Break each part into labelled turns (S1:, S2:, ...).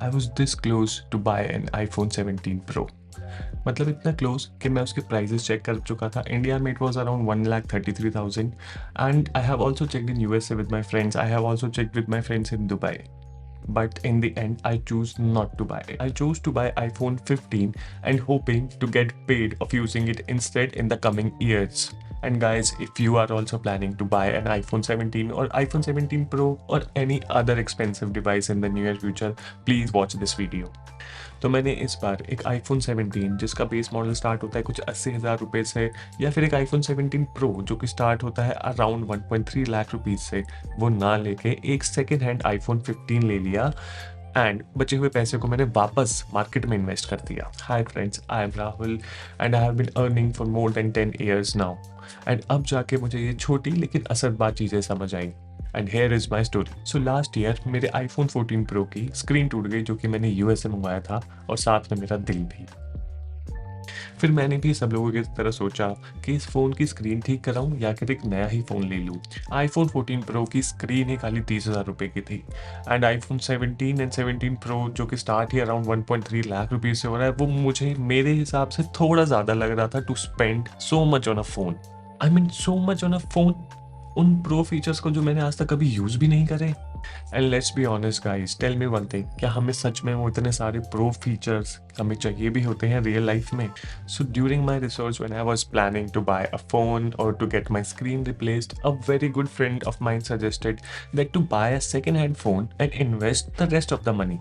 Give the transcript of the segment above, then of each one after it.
S1: I was this close to buy an iPhone 17 Pro। मतलब इतना close कि मैं उसके प्राइजेस चेक कर चुका था। इंडिया में it was around 1,33,000 and I have also checked in USA with my friends. I have also checked with my friends in Dubai. But in the end, I choose not to buy it. I chose to buy iPhone 15 and hoping to get paid of using it instead in the coming years. And guys, if you are also planning to buy an iPhone 17 or iPhone 17 Pro or any other expensive device in the near future, please watch this video. तो मैंने इस बार एक iPhone 17 जिसका base model start होता है कुछ 80,000 रुपये से, या फिर एक iPhone 17 Pro जो कि स्टार्ट होता है अराउंड 1.3 लाख रुपीज़ से, वो ना लेके एक सेकेंड हैंड iPhone 15 ले लिया एंड बचे हुए पैसे को मैंने वापस मार्केट में इन्वेस्ट कर दिया। Hi friends, I am Rahul and I have been earning for more than 10 years now. And अब जाके मुझे ये छोटी लेकिन असरदार चीज़ें समझ आई। And here is my story. So last year मेरे iPhone 14 Pro की स्क्रीन टूट गई, जो कि मैंने US से मंगवाया था, और साथ में मेरा दिल भी। फिर मैंने भी सब लोगों की तरह सोचा कि इस फ़ोन की स्क्रीन ठीक कराऊं या फिर एक नया ही फ़ोन ले लूं। iPhone 14 Pro की स्क्रीन ही खाली 30,000 रुपये की थी एंड iPhone 17 एंड 17 Pro जो कि स्टार्ट ही अराउंड 1.3 लाख रुपीज़ से हो रहा है, वो मुझे मेरे हिसाब से थोड़ा ज़्यादा लग रहा था to spend so much on a phone. I mean so much on a phone, उन प्रो फीचर्स को जो मैंने आज तक कभी यूज़ भी नहीं करे। And let's be honest guys, tell me one thing, क्या हमें सच में वो इतने सारे प्रो फीचर्स हमें चाहिए भी होते हैं रियल लाइफ में? So during my research when I was planning to buy a phone और to get my screen replaced, a very good friend of mine suggested that to buy a second hand phone and invest the rest of the money.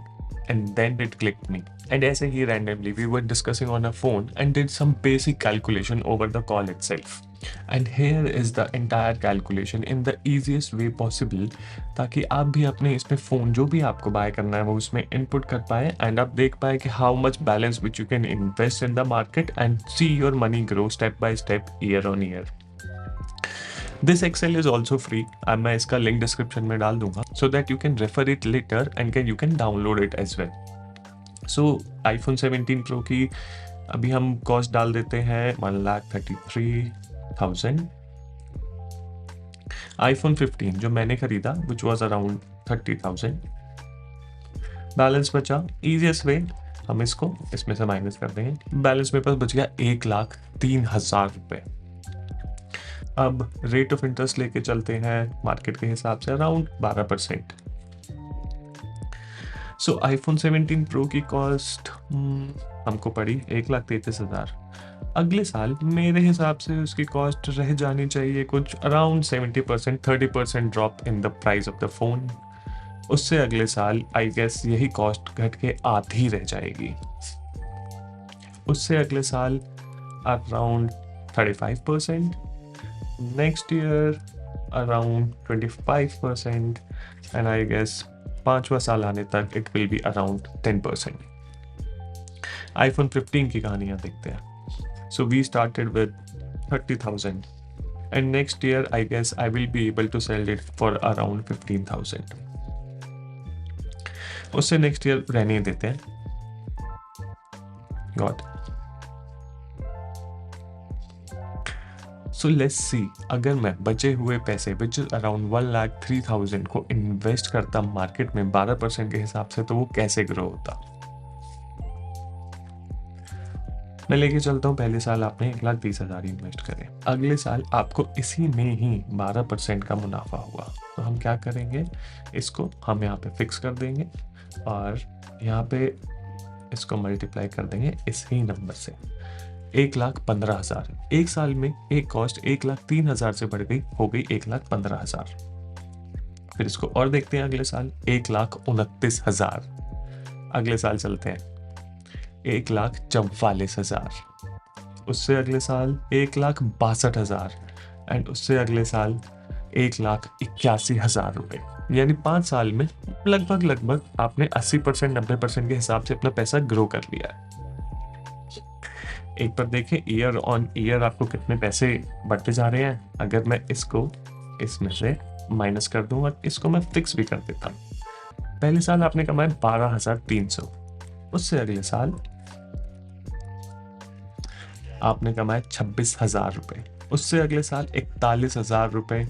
S1: And then it clicked me. And ऐसे ही randomly we were discussing on a phone and did some basic calculation over the call itself. And here is the entire calculation in the easiest way possible, ताकि आप भी अपने इसमें phone जो भी आपको bye करना है वो उसमें इनपुट कर पाए एंड आप देख पाए कि how much balance which you can invest in the market and see your money grow step by step year on year. This excel is also free, अब मैं इसका लिंक डिस्क्रिप्शन में डाल दूंगा so that you can refer it later and you can download it as well. So iPhone 17 Pro की अभी हम cost डाल देते हैं 1,33,000. iPhone 15 जो मैंने खरीदा विच वॉज अराउंड 30,000. बैलेंस बचा, ईजिएस्ट वे हम इसको इसमें से माइनस कर देंगे, बैलेंस मेरे पास बच गया 1,03,000 रुपये. अब रेट ऑफ इंटरेस्ट लेके चलते हैं मार्केट के हिसाब से अराउंड 12%. सो iPhone 17 Pro की कॉस्ट हमको पड़ी 1,33,000. अगले साल मेरे हिसाब से उसकी कॉस्ट रह जानी चाहिए कुछ around 70%, 30% drop in the price of the phone. उससे अगले साल आई गेस यही कॉस्ट घट के आधी रह जाएगी. उससे अगले साल around 35%. Next year around 25%, and I guess 5वां साल आने तक it will be around 10%. iPhone 15 की कहानियाँ देखते हैं. So we started with 30,000 and next year I guess I will be able to sell it for around 15,000. उससे next year रहने देते हैं. God. सो लेट्स सी, अगर मैं बचे हुए पैसे विच इज अराउंड 1,03,000 को इन्वेस्ट करता मार्केट में 12% के हिसाब से, तो वो कैसे ग्रो होता. मैं लेके चलता हूँ, पहले साल आपने 1,30,000 इन्वेस्ट करे, अगले साल आपको इसी में ही 12% का मुनाफा हुआ. तो हम क्या करेंगे, इसको हम यहाँ पे फिक्स कर देंगे और यहाँ पे इसको मल्टीप्लाई कर देंगे इस ही नंबर से. 1,15,000. एक साल में एक कॉस्ट 1,03,000 से बढ़ गई, हो गई 1,15,000. फिर इसको और देखते हैं अगले साल 1,29,000. अगले साल चलते हैं 1,44,000. उससे अगले साल 1,62,000 एंड उससे अगले साल 1,81,000 रुपये. यानी 5 साल में लगभग आपने 80% 90% के हिसाब से अपना पैसा ग्रो कर लिया है. एक बार देखें ईयर ऑन ईयर आपको कितने पैसे बढ़ते जा रहे हैं. अगर मैं इसको इसमें से माइनस कर दूं और इसको मैं फिक्स भी कर देता हूं, पहले साल आपने कमाए 12,300. उससे अगले साल आपने कमाए 26,000 रुपये. उससे अगले साल 41,000 रुपये.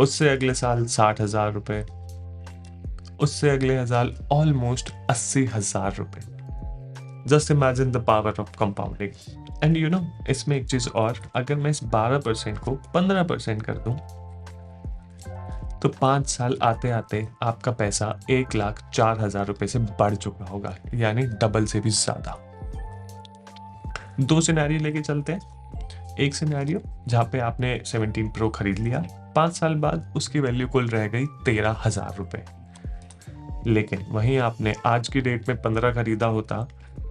S1: उससे अगले साल 60,000 रुपये. उससे अगले साल ऑलमोस्ट 80,000 रुपए। Just imagine the power of compounding. And you know, इसमें एक चीज और, अगर मैं इस 12% को 15% कर दूं तो 5 साल आते आते आपका पैसा 1,04,000 रुपए से बढ़ चुका होगा, यानी डबल से भी ज्यादा। दो सिनेरियो लेके चलते हैं। एक सिनेरियो जहाँ पे आपने 17 प्रो खरीद लिया, 5 साल बाद उसकी वैल्यू कुल रह गई 13,000 रुपए। लेकिन वहीं आपने आज की डेट में 15 खरीदा होता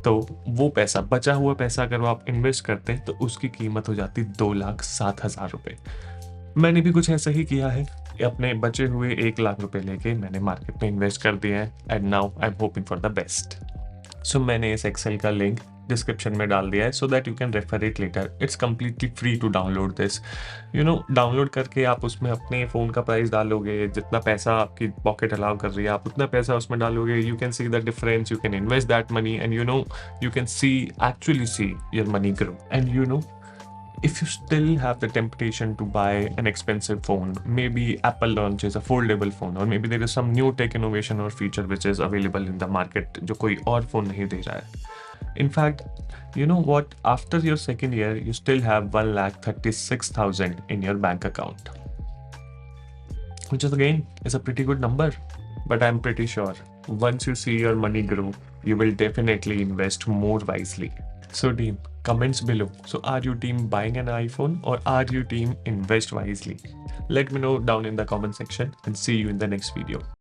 S1: तो वो पैसा, बचा हुआ पैसा अगर वो आप इन्वेस्ट करते तो उसकी कीमत हो जाती 2,07,000 रुपए। मैंने भी कुछ ऐसा ही किया है। अपने बचे हुए 1,00,000 रुपए लेके मैंने मार्केट में इन्वेस्ट कर दिया है and now I am hoping for the best. So मैंने इस एक्सेल का लिंक डिस्क्रिप्शन में डाल दिया है so that you can refer it later. It's completely free to download this. You know, download करके आप उसमें अपने फ़ोन का प्राइस डालोगे, जितना पैसा आपकी पॉकेट अलाउ कर रही है आप उतना पैसा उसमें डालोगे। You can see the difference, you can invest that money and you know, you can see actually see your money grow. And you know, if you still have the temptation to buy an expensive phone, maybe Apple launches a foldable phone, or maybe there is some new tech innovation or feature which is available in the market जो कोई और phone नहीं दे रहा है। In fact, you know what? After your second year, you still have 1,36,000 in your bank account, which is again is a pretty good number. But I'm pretty sure once you see your money grow, you will definitely invest more wisely. So team, comments below. So are you team buying an iPhone or are you team invest wisely? Let me know down in the comment section and see you in the next video.